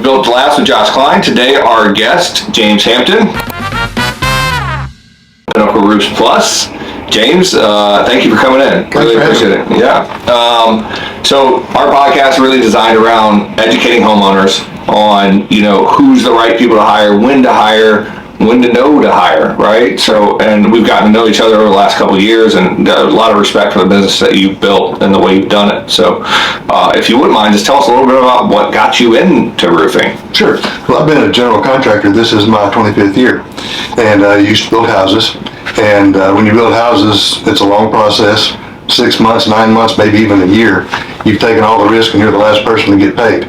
Built to Last with Josh Cline. Today, our guest, James Hampton, Pinnacle Roofs Plus. James, thank you for coming in. Really appreciate it. Yeah. So our podcast is really designed around educating homeowners on, who's the right people to hire, when to know to hire, right? So, and we've gotten to know each other over the last couple of years, and got a lot of respect for the business that you've built and the way you've done it. So, if you wouldn't mind, just tell us a little bit about what got you into roofing. Sure. Well, I've been a general contractor. This is my 25th year, and I used to build houses. And when you build houses, it's a long process. 6 months, 9 months, maybe even a year. You've taken all the risk, and you're the last person to get paid.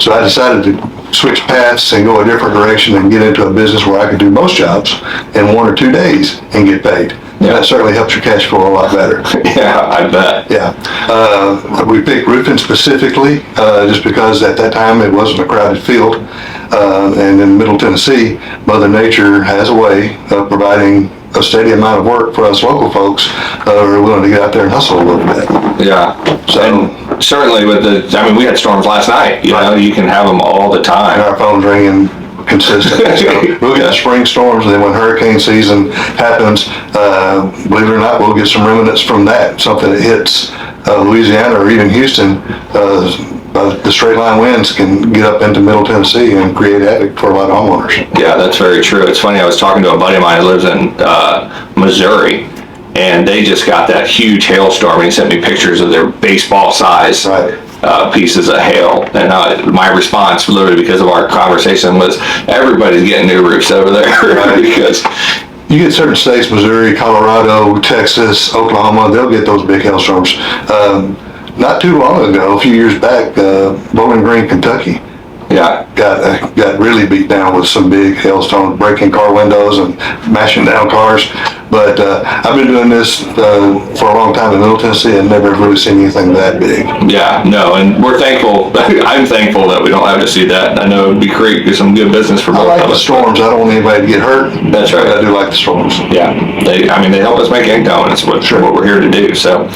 So I decided to switch paths and go a different direction and get into a business where I could do most jobs in 1 or 2 days and get paid. Yeah. That certainly helps your cash flow a lot better. Yeah, I bet. Yeah. We picked roofing specifically just because at that time it wasn't a crowded field. And in Middle Tennessee, Mother Nature has a way of providing a steady amount of work for us local folks who are willing to get out there and hustle a little bit. Yeah. So, and certainly with we had storms last night. You know, you can have them all the time. And our phone's ringing consistently. So we'll get spring storms, and then when hurricane season happens, believe it or not, we'll get some remnants from that. Something that hits Louisiana or even Houston, the straight line winds can get up into Middle Tennessee and create havoc for a lot of homeowners. Yeah, that's very true. It's funny, I was talking to a buddy of mine who lives in Missouri, and they just got that huge hailstorm, and he sent me pictures of their baseball size pieces of hail. And my response, literally because of our conversation, was everybody's getting new roofs over there. Right. Because you get certain states, Missouri, Colorado, Texas, Oklahoma, they'll get those big hailstorms. Not too long ago, a few years back, Bowling Green, Kentucky, got really beat down with some big hailstones, breaking car windows and mashing down cars. But I've been doing this for a long time in Middle Tennessee and never really seen anything that big. Yeah, no, and we're thankful. I'm thankful that we don't have to see that. I know it'd be great, do some good business for both of us. I like the storms. I don't want anybody to get hurt. That's right. But I do like the storms. Yeah, they help us make income, and it's what we're here to do. So,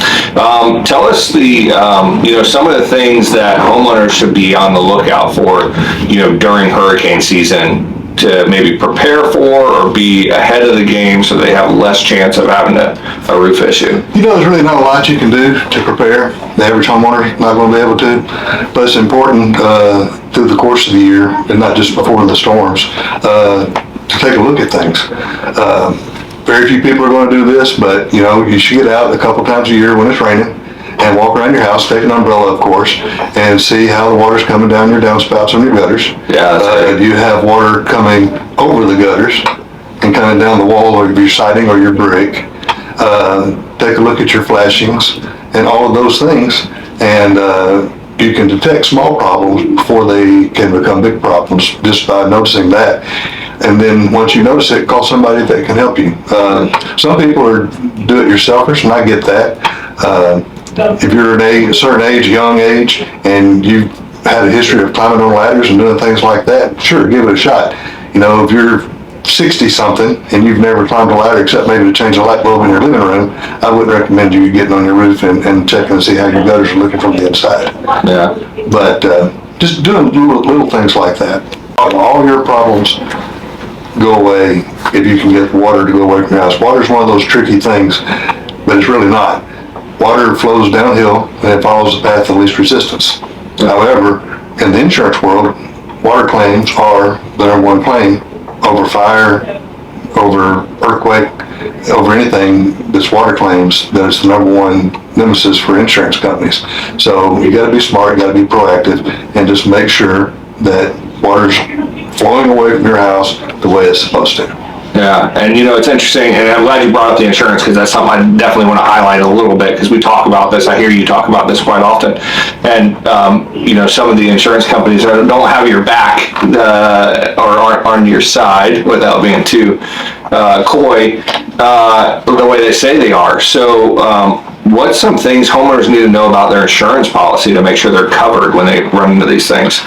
tell us some of the things that homeowners should be on the lookout for, during hurricane season, to maybe prepare for or be ahead of the game so they have less chance of having a roof issue. There's really not a lot you can do to prepare. The average homeowner is not going to be able to, but it's important through the course of the year, and not just before the storms, to take a look at things. Very few people are going to do this, but you should get out a couple times a year when it's raining and walk around your house, take an umbrella, of course, and see how the water's coming down your downspouts on your gutters. Yeah, that's right. Do you have water coming over the gutters and coming down the wall of your siding or your brick? Take a look at your flashings and all of those things, and you can detect small problems before they can become big problems just by noticing that. And then once you notice it, call somebody that can help you. Some people are do-it-yourselfers, and I get that. If you're a certain age, young age, and you've had a history of climbing on ladders and doing things like that, sure, give it a shot. If you're 60-something and you've never climbed a ladder except maybe to change a light bulb in your living room, I wouldn't recommend you getting on your roof and checking to see how your gutters are looking from the inside. Yeah. But just doing little things like that. All your problems go away if you can get water to go away from your house. Water is one of those tricky things, but it's really not. Water flows downhill and it follows the path of least resistance. However, in the insurance world, water claims are the number one claim over fire, over earthquake, over anything that's water claims. That's the number one nemesis for insurance companies. So you got to be smart, you got to be proactive, and just make sure that water's flowing away from your house the way it's supposed to. Yeah, and it's interesting, and I'm glad you brought up the insurance, because that's something I definitely want to highlight a little bit, because we talk about this. I hear you talk about this quite often, and some of the insurance companies don't have your back or aren't on your side, without being too coy, the way they say they are. So what's some things homeowners need to know about their insurance policy to make sure they're covered when they run into these things?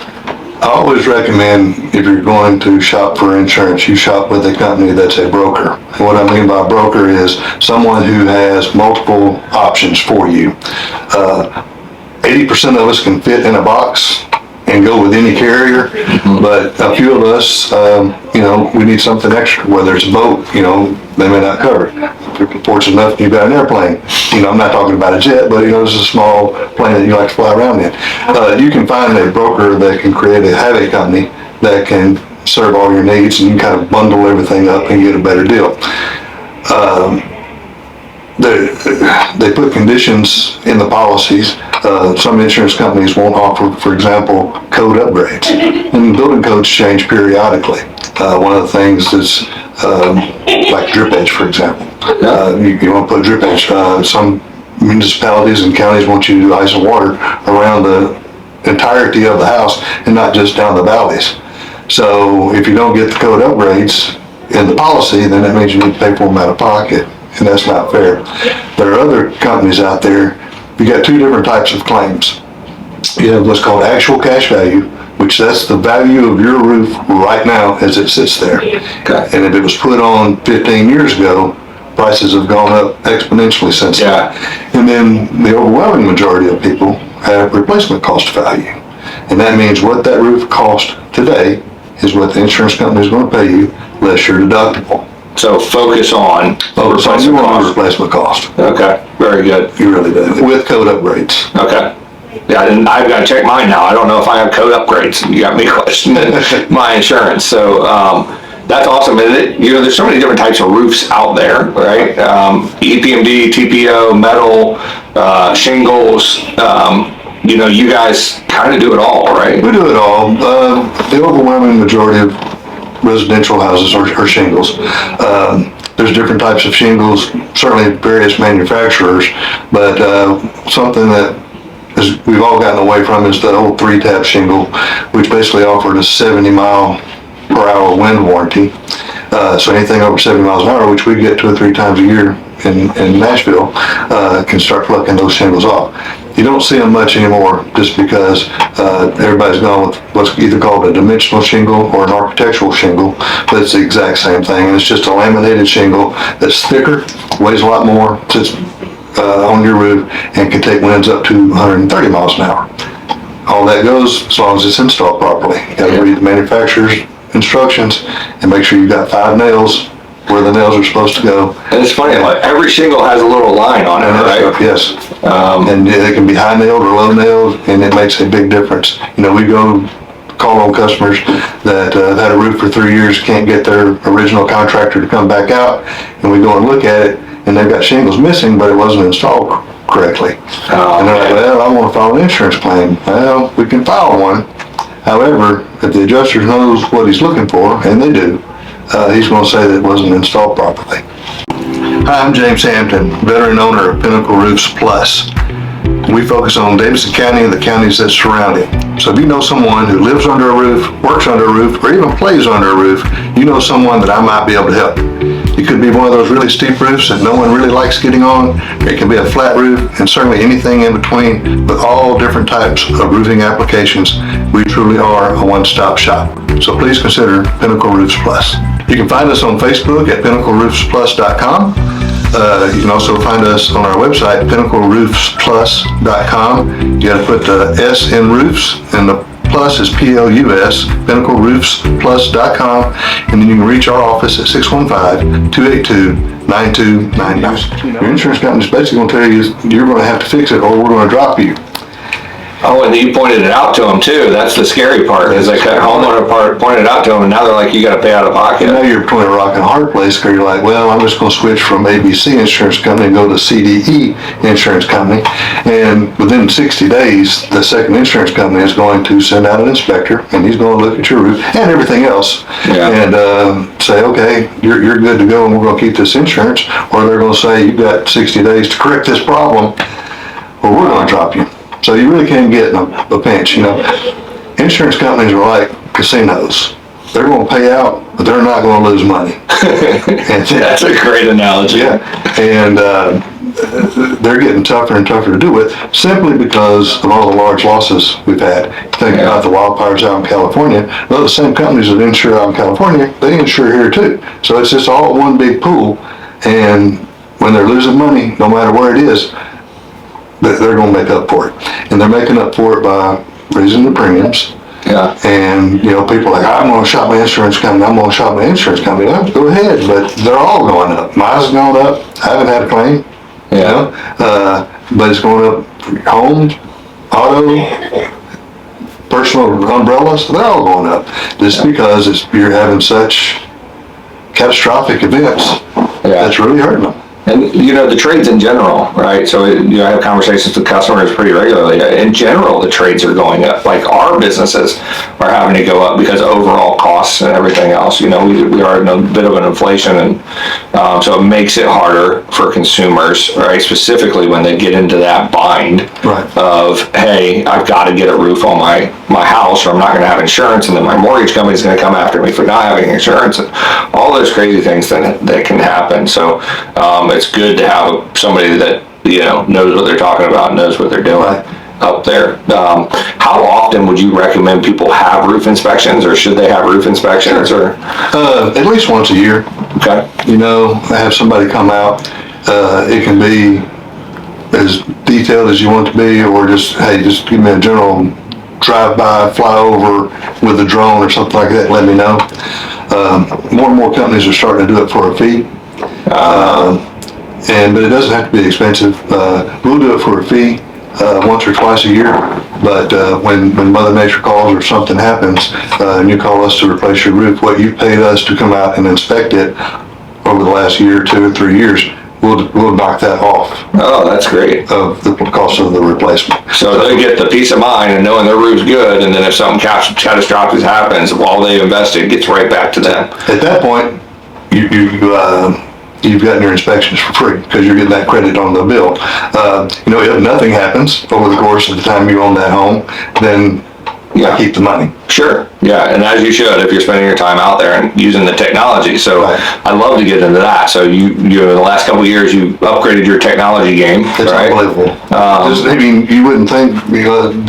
I always recommend, if you're going to shop for insurance, you shop with a company that's a broker. And what I mean by broker is someone who has multiple options for you. 80% of us can fit in a box and go with any carrier, but a few of us, we need something extra, whether it's a boat, they may not cover it. If you're fortunate enough, you've got an airplane. I'm not talking about a jet, but it's a small plane that you like to fly around in. You can find a broker that can have a company that can serve all your needs, and you can kind of bundle everything up and get a better deal. They put conditions in the policies. Some insurance companies won't offer, for example, code upgrades. And building codes change periodically. One of the things is like drip edge, for example. You want to put drip edge. Some municipalities and counties want you to do ice and water around the entirety of the house and not just down the valleys. So if you don't get the code upgrades in the policy, then that means you need to pay for them out of pocket. And that's not fair. There are other companies out there. You got two different types of claims. You have what's called actual cash value, which that's the value of your roof right now as it sits there. Okay. And if it was put on 15 years ago, prices have gone up exponentially since then. And then the overwhelming majority of people have replacement cost value. And that means what that roof cost today is what the insurance company is going to pay you less your deductible. So focus on replacement cost. Okay, very good. You really do. With code upgrades. Okay. Yeah, and I've got to check mine now. I don't know if I have code upgrades. You got me questioning my insurance. So that's awesome. And there's so many different types of roofs out there, right? EPMD, TPO, metal, shingles. You guys kind of do it all, right? We do it all. The overwhelming majority of residential houses are shingles. There's different types of shingles, certainly various manufacturers, but something that we've all gotten away from is the old 3-tab shingle, which basically offered a 70-mile-per-hour wind warranty. So anything over 70 miles an hour, which we get 2 or 3 times a year in Nashville, can start plucking those shingles off. You don't see them much anymore just because everybody's gone with what's either called a dimensional shingle or an architectural shingle, but it's the exact same thing. And it's just a laminated shingle that's thicker, weighs a lot more, sits on your roof, and can take winds up to 130 miles an hour. All that goes as long as it's installed properly. You got to read the manufacturer's instructions and make sure you've got 5 nails where the nails are supposed to go. And it's funny, like every shingle has a little line on it, right? Yes. And they can be high nailed or low nailed, and it makes a big difference. We go call on customers that have had a roof for 3 years, can't get their original contractor to come back out, and we go and look at it, and they've got shingles missing, but it wasn't installed correctly. And they're like, well, I want to file an insurance claim. Well, we can file one. However, if the adjuster knows what he's looking for, and they do, he's going to say that it wasn't installed properly. Hi, I'm James Hampton, veteran owner of Pinnacle Roofs Plus. We focus on Davidson County and the counties that surround it. So if you know someone who lives under a roof, works under a roof, or even plays under a roof, you know someone that I might be able to help. It could be one of those really steep roofs that no one really likes getting on. It can be a flat roof, and certainly anything in between. With all different types of roofing applications, we truly are a one-stop shop. So please consider Pinnacle Roofs Plus. You can find us on Facebook at pinnacleroofsplus.com. You can also find us on our website, pinnacleroofsplus.com. You got to put the S in roofs, and the plus is P-L-U-S, pinnacleroofsplus.com, and then you can reach our office at 615-282-9299. Your insurance company's basically going to tell you you're going to have to fix it or we're going to drop you. Oh, and you pointed it out to them too. That's the scary part, is like that homeowner part pointed it out to them, and now they're like, you got to pay out of pocket. Now you're between a rock and a hard place, because you're like, well, I'm just going to switch from ABC Insurance Company and go to CDE Insurance Company. And within 60 days, the second insurance company is going to send out an inspector, and he's going to look at your roof and everything else, and say, okay, you're good to go, and we're going to keep this insurance. Or they're going to say, you've got 60 days to correct this problem, or we're going to drop you. So you really can't get in a pinch, Insurance companies are like casinos. They're going to pay out, but they're not going to lose money. That's a great analogy. Yeah, and they're getting tougher and tougher to do with, simply because of all the large losses we've had. Think about the wildfires out in California. Well, the same companies that insure out in California, they insure here too. So it's just all one big pool, and when they're losing money, no matter where it is, they're going to make up for it. And they're making up for it by raising the premiums, Yeah. And, people are like, I'm going to shop my insurance company. I'm going to shop my insurance company. Well, go ahead, but they're all going up. Mine's going up. I haven't had a claim. But it's going up for home, auto, personal umbrellas, they're all going up. Just because you're having such catastrophic events that's really hurting them. And, the trades in general, right? So, I have conversations with customers pretty regularly. In general, the trades are going up. Like, our businesses are having to go up because of overall costs and everything else. We are in a bit of an inflation, and so it makes it harder for consumers, right? Specifically when they get into that bind of, hey, I've got to get a roof on my house, or I'm not going to have insurance, and then my mortgage company's going to come after me for not having insurance, and all those crazy things that can happen. So, it's good to have somebody that knows what they're talking about, knows what they're doing up there. How often would you recommend people have roof inspections, or should they have roof inspections? Or at least once a year. Okay. Have somebody come out. It can be as detailed as you want it to be, or just give me a general drive-by, fly over with a drone or something like that. Let me know. More and more companies are starting to do it for a fee. But it doesn't have to be expensive. We'll do it for a fee once or twice a year. But when Mother Nature calls or something happens, and you call us to replace your roof, what you paid us to come out and inspect it over the last year, 2 or 3 years, we'll knock that off. Oh, that's great. Of the cost of the replacement. So they get the peace of mind and knowing their roof's good, and then if something catastrophic happens, all they invested gets right back to them. At that point, you've gotten your inspections for free because you're getting that credit on the bill. If nothing happens over the course of the time you own that home, then keep the money. Sure. Yeah, and as you should if you're spending your time out there and using the technology. So I'd love to get into that. So you in the last couple of years, you upgraded your technology game. It's unbelievable. You wouldn't think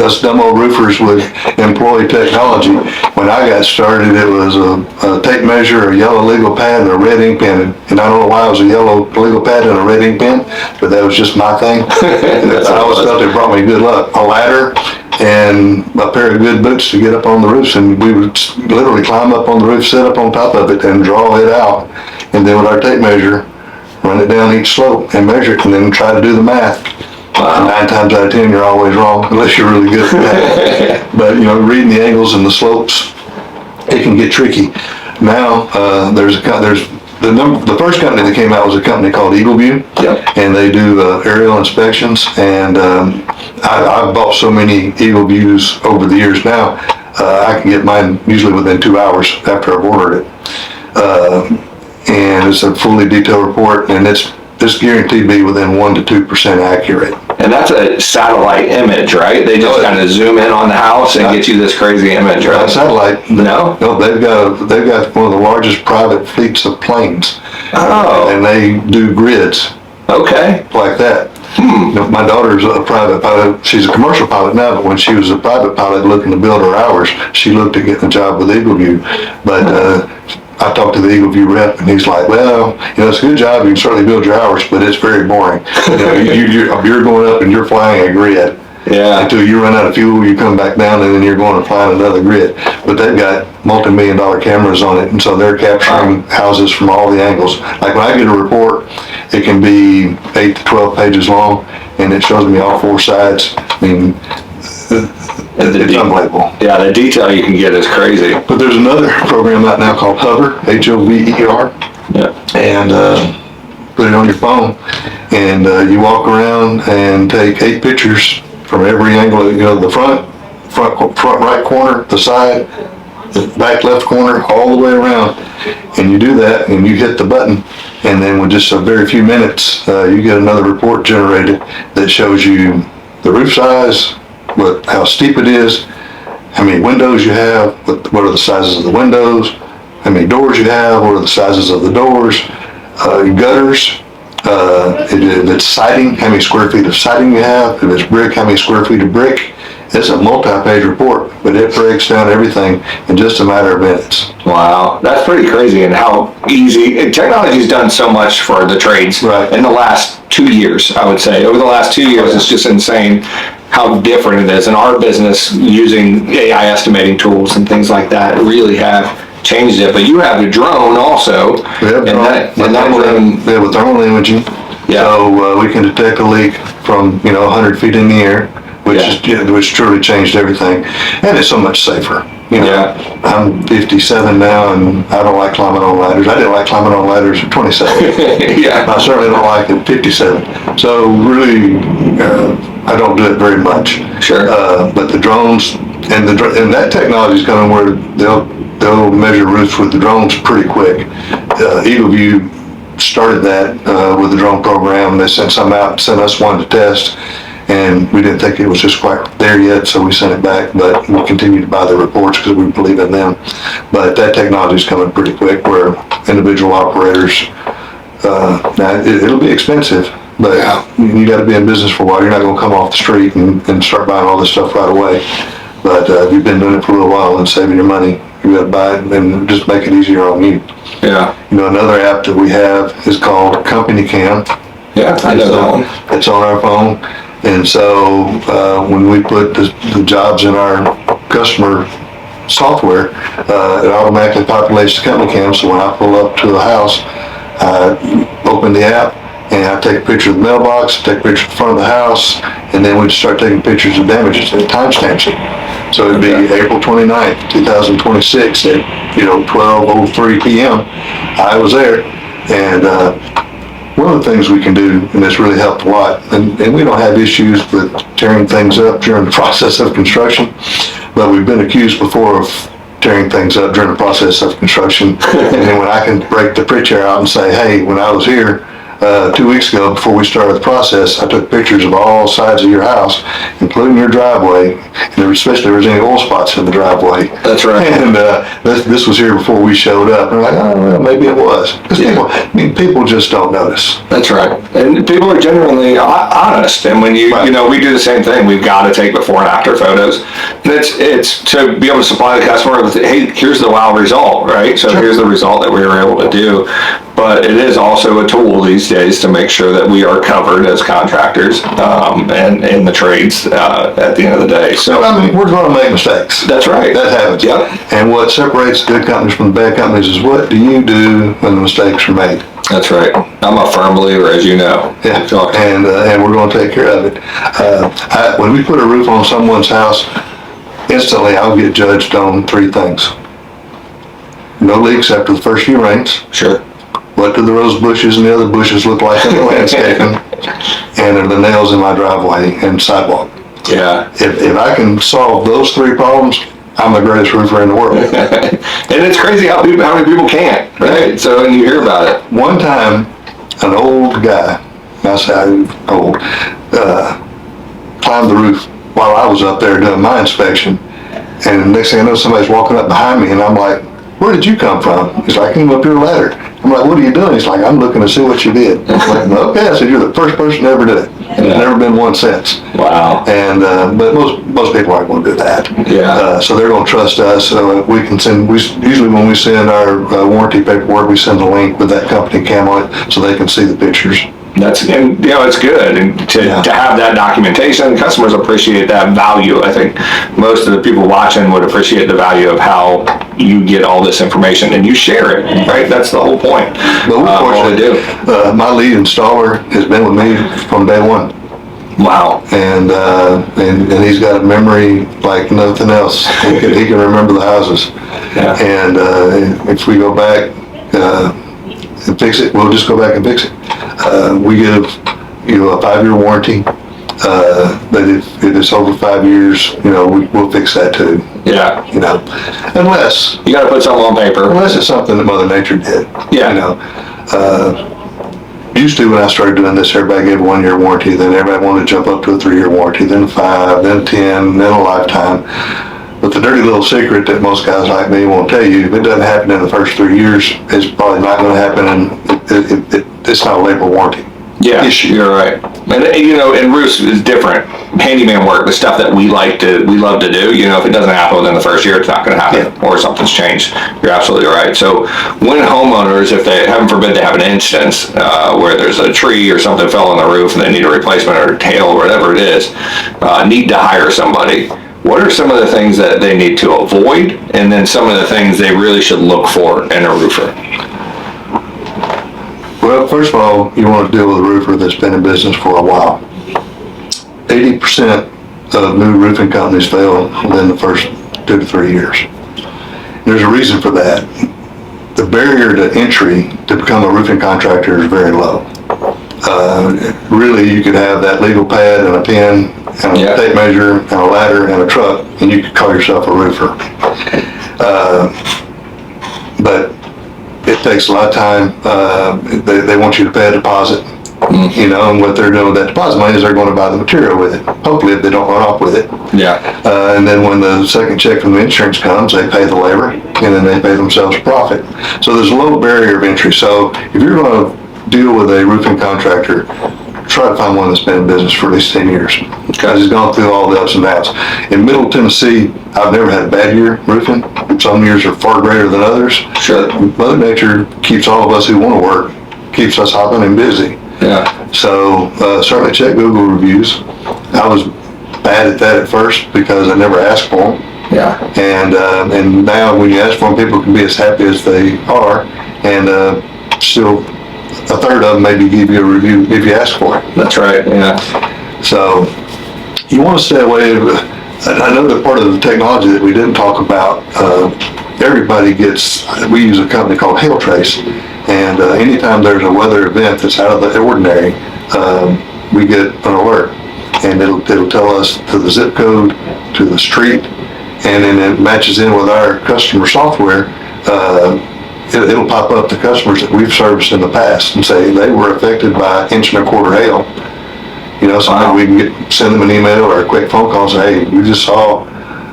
us dumb old roofers would employ technology. When I got started, it was a tape measure, a yellow legal pad, and a red ink pen. And I don't know why it was a yellow legal pad and a red ink pen, but that was just my thing. I always felt it brought me good luck. A ladder and a pair of good boots to get up on the roofs, and we would literally climb up on the roof, sit up on top of it, and draw it out, and then with our tape measure run it down each slope and measure it, and then try to do the math. 9 times out of 10 you're always wrong unless you're really good at that. But reading the angles and the slopes, it can get tricky. Now the first company that came out was a company called Eagle View, and they do aerial inspections, and I've bought so many Eagle Views over the years now, I can get mine usually within 2 hours after I've ordered it. And it's a fully detailed report, and it's guaranteed to be within 1 to 2% accurate. And that's a satellite image, right? They just kind of zoom in on the house and get you this crazy image, right? Not satellite. No, they've got one of the largest private fleets of planes. Oh. And they do grids. Okay. Like that. My daughter's a private pilot. She's a commercial pilot now, but when she was a private pilot looking to build her hours, she looked at getting a job with Eagle View. But I talked to the Eagle View rep, and he's like, well, it's a good job. You can certainly build your hours, but it's very boring. You're going up and you're flying a grid. Yeah. Until you run out of fuel, you come back down, and then you're going to find another grid. But they've got multi-million-dollar cameras on it, and so they're capturing houses from all the angles. Like when I get a report, it can be 8 to 12 pages long, and it shows me all 4 sides. I mean, it's unbelievable. Yeah, the detail you can get is crazy. But there's another program out now called Hover, Hover. Yeah. And put it on your phone, and you walk around and take 8 pictures from every angle. The front right corner, the side, the back left corner, all the way around. And you do that, and you hit the button, and then with just a very few minutes, you get another report generated that shows you the roof size, how steep it is, how many windows you have, what are the sizes of the windows, how many doors you have, what are the sizes of the doors, gutters, if it's siding, how many square feet of siding you have, if it's brick, how many square feet of brick. It's a multi-page report, but it breaks down everything in just a matter of minutes. Wow, that's pretty crazy, and how easy. Technology's done so much for the trades in the last 2 years, I would say. Over the last 2 years, it's just insane how different it is. In our business, using AI estimating tools and things like that really have changed it. But you have a drone also. We have with thermal imaging. Yeah. So we can detect a leak from 100 feet in the air, which truly changed everything, and it's so much safer. I'm 57 now, and I don't like climbing on ladders. I didn't like climbing on ladders at 27. Yeah. I certainly don't like it at 57. So really, I don't do it very much. Sure. But the drones and that technology is coming where they'll measure roofs with the drones pretty quick. EagleView started that with the drone program. They sent some out, sent us one to test, and we didn't think it was just quite there yet, so we sent it back, but we'll continue to buy the reports because we believe in them. But that technology is coming pretty quick where individual operators, now it'll be expensive, but you got to be in business for a while. You're not going to come off the street and start buying all this stuff right away. But if you've been doing it for a little while and saving your money, you got to buy it and just make it easier on you. Yeah. Another app that we have is called Company Cam. Yeah, I know that one. It's on our phone. And so when we put the jobs in our customer software, it automatically populates the company cam. So when I pull up to a house, I open the app and I take a picture of the mailbox, take a picture of the front of the house, and then we just start taking pictures of damages and timestamps it. So it'd be April 29th, 2026 at 12:03 p.m. I was there, and one of the things we can do, and it's really helped a lot, and we don't have issues with tearing things up during the process of construction, but we've been accused before of tearing things up during the process of construction. And then when I can break the picture out and say, hey, when I was here 2 weeks ago before we started the process, I took pictures of all sides of your house, including your driveway, and especially if there was any oil spots in the driveway. That's right. And this was here before we showed up. And we're like, oh, well, maybe it was. Because people just don't notice. That's right. And people are genuinely honest. And when we do the same thing. We've got to take before and after photos. And it's to be able to supply the customer with, hey, here's the wow result, right? So here's the result that we were able to do. But it is also a tool these days to make sure that we are covered as contractors and in the trades at the end of the day. So we're going to make mistakes. That's right. That happens. Yep. And what separates the good companies from the bad companies is what do you do when the mistakes are made? That's right. I'm a firm believer, as you know. Yeah. And we're going to take care of it. When we put a roof on someone's house, instantly I'll get judged on 3 things. No leaks after the first few rains. Sure. What do the rose bushes and the other bushes look like in the landscaping? And are the nails in my driveway and sidewalk? Yeah. If I can solve those 3 problems, I'm the greatest roofer in the world. And it's crazy how many people can't, right? So when you hear about it. One time, an old guy, I say old, climbed the roof while I was up there doing my inspection. And the next thing I know, somebody's walking up behind me, and I'm like, where did you come from? He's like, I came up your ladder. I'm like, what are you doing? He's like, I'm looking to see what you did. I'm like, okay. I said, you're the first person to ever do it. And there's never been one since. Wow. And but most people aren't going to do that. Yeah. So they're going to trust us. We can send. Usually when we send our warranty paperwork, we send a link with that company cam on it so they can see the pictures. It's good, and to have that documentation, customers appreciate that value. I think most of the people watching would appreciate the value of how you get all this information and you share it, right? That's the whole point. But we're fortunate. My lead installer has been with me from day one. Wow. And he's got a memory like nothing else. He can remember the houses. Yeah. And if we go back and fix it, we'll just go back and fix it. We give a 5-year warranty. But if it's over 5 years, we'll fix that too. Yeah. Unless you got to put something on paper. Unless it's something that Mother Nature did. Yeah. Used to, when I started doing this, everybody gave a 1-year warranty. Then everybody wanted to jump up to a 3-year warranty, then 5, then 10, then a lifetime. But the dirty little secret that most guys like me won't tell you, if it doesn't happen in the first 3 years, it's probably not going to happen, and it's not a labor warranty. Yeah, issue. you're right. And and roofs is different. Handyman work, the stuff that we love to do, if it doesn't happen within the first year, it's not going to happen, or something's changed. You're absolutely right. So when homeowners, if they, heaven forbid, they have an instance where there's a tree or something fell on the roof and they need a replacement or hail or whatever it is, need to hire somebody. What are some of the things that they need to avoid, and then some of the things they really should look for in a roofer? Well, first of all, you want to deal with a roofer that's been in business for a while. 80% of new roofing companies fail within the first 2 to 3 years. There's a reason for that. The barrier to entry to become a roofing contractor is very low. Really, you could have that legal pad and a pen and a tape measure and a ladder and a truck, and you could call yourself a roofer. But it takes a lot of time. They want you to pay a deposit, and what they're doing with that deposit money is they're going to buy the material with it. Hopefully, if they don't run off with it. And then when the second check from the insurance comes, they pay the labor, and then they pay themselves a profit. So there's a low barrier of entry. So if you're going to deal with a roofing contractor, try to find one that's been in business for at least 10 years. Because he's gone through all the ups and downs. In Middle Tennessee, I've never had a bad year roofing. Some years are far greater than others. Sure. Mother Nature keeps all of us who want to work, keeps us hopping and busy. So certainly check Google reviews. I was bad at that at first because I never asked for them. And now when you ask for them, people can be as happy as they are, and still a third of them maybe give you a review if you ask for it. That's right. So you want to stay away. Another part of the technology that we didn't talk about, we use a company called Hail Trace, and anytime there's a weather event that's out of the ordinary, we get an alert, and it'll tell us to the zip code, to the street, and then it matches in with our customer software. It'll pop up the customers that we've serviced in the past and say they were affected by 1.25 inch hail. So we can send them an email or a quick phone call and say, hey, we just saw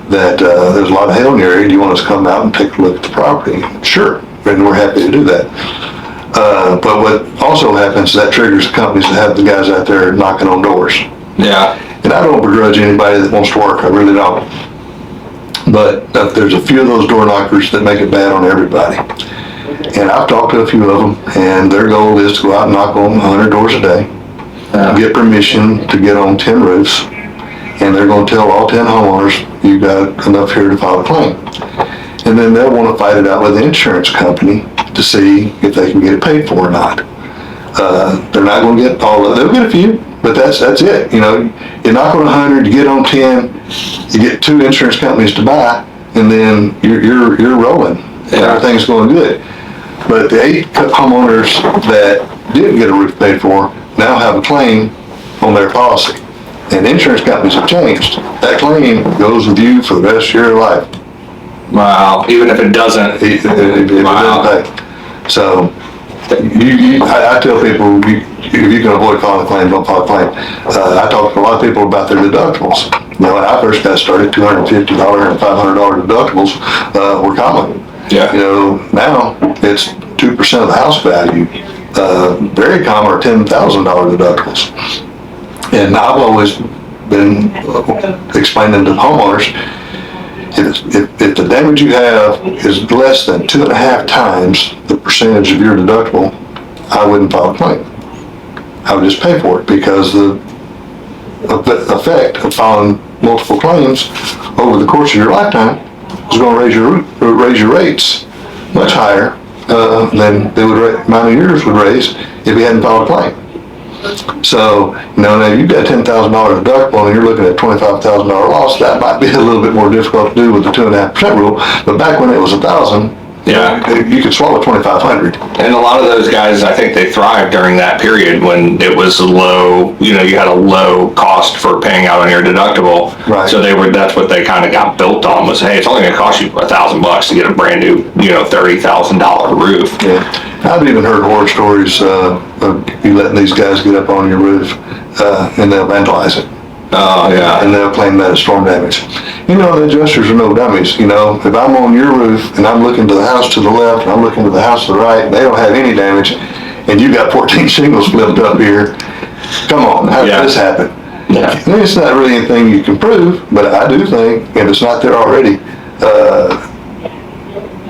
that there's a lot of hail in your area. Do you want us to come out and take a look at the property? Sure, and we're happy to do that. But what also happens is that triggers the companies to have the guys out there knocking on doors. And I don't begrudge anybody that wants to work. I really don't. But there's a few of those door knockers that make it bad on everybody. And I've talked to a few of them, and their goal is to go out and knock on 100 doors a day, get permission to get on 10 roofs, and they're going to tell all 10 homeowners, you got enough here to file a claim. And then they'll want to fight it out with the insurance company to see if they can get it paid for or not. They're not going to get all of it. They'll get a few, but that's it. You knock on 100, you get on 10, you get 2 insurance companies to buy, and then you're rolling. Everything's going good. But the 8 homeowners that didn't get a roof paid for now have a claim on their policy. And insurance companies have changed. That claim goes with you for the rest of your life. Wow. Even if it doesn't. It doesn't pay. So I tell people, if you can avoid filing a claim, don't file a claim. I talk to a lot of people about their deductibles. When I first got started, $250 and $500 deductibles were common. Now it's 2% of the house value. Very common are $10,000 deductibles. And I've always been explaining to homeowners, if the damage you have is less than 2.5 times the percentage of your deductible, I wouldn't file a claim. I would just pay for it, because the effect of filing multiple claims over the course of your lifetime is going to raise your rates much higher than the amount of years would raise if you hadn't filed a claim. So, now you've got $10,000 deductible and you're looking at $25,000 loss. That might be a little bit more difficult to do with the 2.5% rule. But back when it was 1,000, you could swallow 2,500. And a lot of those guys, I think they thrived during that period when it was low. You had a low cost for paying out on your deductible. Right. So that's what they kind of got built on, was, hey, it's only going to cost you $1,000 to get a brand new, $30,000 roof. I've even heard horror stories of you letting these guys get up on your roof and they'll vandalize it. And they'll claim that as storm damage. The adjusters are no dummies. If I'm on your roof and I'm looking to the house to the left and I'm looking to the house to the right, and they don't have any damage, and you got 14 shingles flipped up here. Come on, how did this happen? Yeah. And it's not really anything you can prove, but I do think, if it's not there already,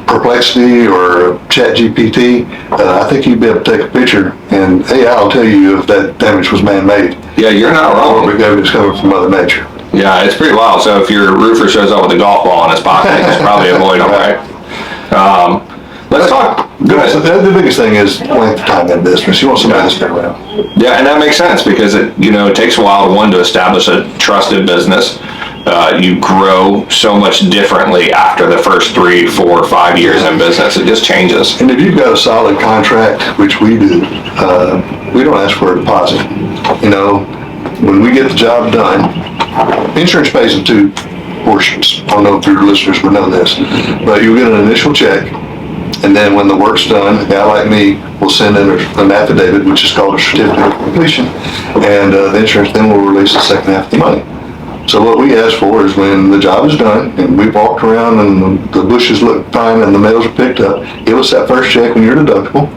Perplexity or ChatGPT, I think you'd be able to take a picture and AI will tell you if that damage was man-made. Yeah, you're not wrong. Or if it's coming from Mother Nature. Yeah, it's pretty wild. So if your roofer shows up with a golf ball in his pocket, you should probably avoid him, right? Let's talk. Go ahead. So the biggest thing is length of time in business. You want somebody to stick around. Yeah, and that makes sense because it takes a while, one, to establish a trusted business. You grow so much differently after the first 3, 4, 5 years in business. It just changes. And if you've got a solid contract, which we do, we don't ask for a deposit. When we get the job done, insurance pays in 2 portions. I don't know if your listeners would know this, but you'll get an initial check, and then when the work's done, a guy like me will send in an affidavit, which is called a certificate of completion, and the insurance then will release the second half of the money. So what we ask for is when the job is done and we've walked around and the bushes look fine and the mails are picked up, give us that first check when you're deductible.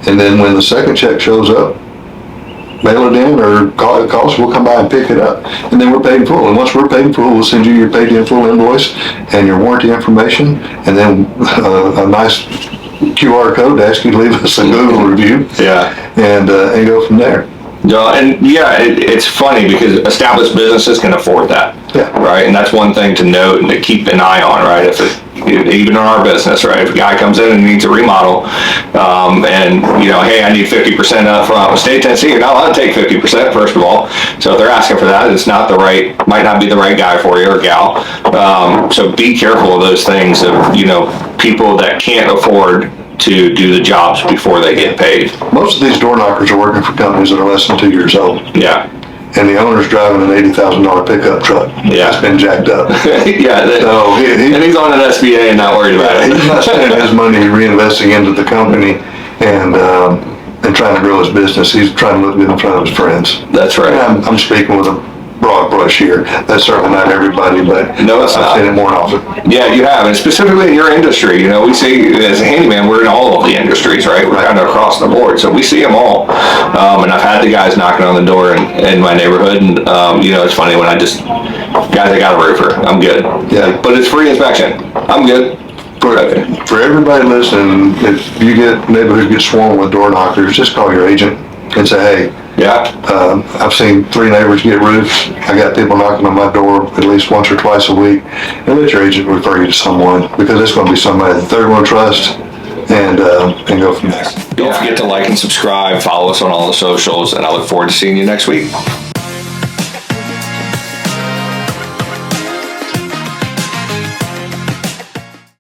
And then when the second check shows up, mail it in or call us, we'll come by and pick it up. And then we're paid in full. And once we're paid in full, we'll send you your paid in full invoice and your warranty information, and then a nice QR code to ask you to leave us a Google review. Yeah. And go from there. It's funny because established businesses can afford that. Yeah. Right, and that's one thing to note and to keep an eye on, right? Even in our business, right? If a guy comes in and needs a remodel, and hey, I need 50% up front. State of Tennessee, you're not allowed to take 50%, first of all. So if they're asking for that, it's not might not be the right guy for you or gal. So be careful of those things of, people that can't afford to do the jobs before they get paid. Most of these door knockers are working for companies that are less than 2 years old. Yeah. And the owner's driving an $80,000 pickup truck. Yeah. It's been jacked up. Yeah. So and he's on an SBA and not worried about it. He's not spending his money reinvesting into the company and trying to grow his business. He's trying to look good in front of his friends. That's right. And I'm speaking with a broad brush here. That's certainly not everybody, but no, it's I've seen it more often. Yeah, you have, and specifically in your industry. We see, as a handyman, we're in all of the industries, right? We're kind of across the board, so we see them all. And I've had the guys knocking on the door in my neighborhood, and it's funny when I got a roofer, I'm good. Yeah. But it's free inspection. I'm good. For everybody listening, if you neighborhoods get swarmed with door knockers, just call your agent and say, hey, yeah. I've seen 3 neighbors get roofs. I got people knocking on my door at least once or twice a week. And let your agent refer you to someone, because it's going to be somebody that they're going to trust, and go from there. Don't forget to like and subscribe, follow us on all the socials, and I look forward to seeing you next week.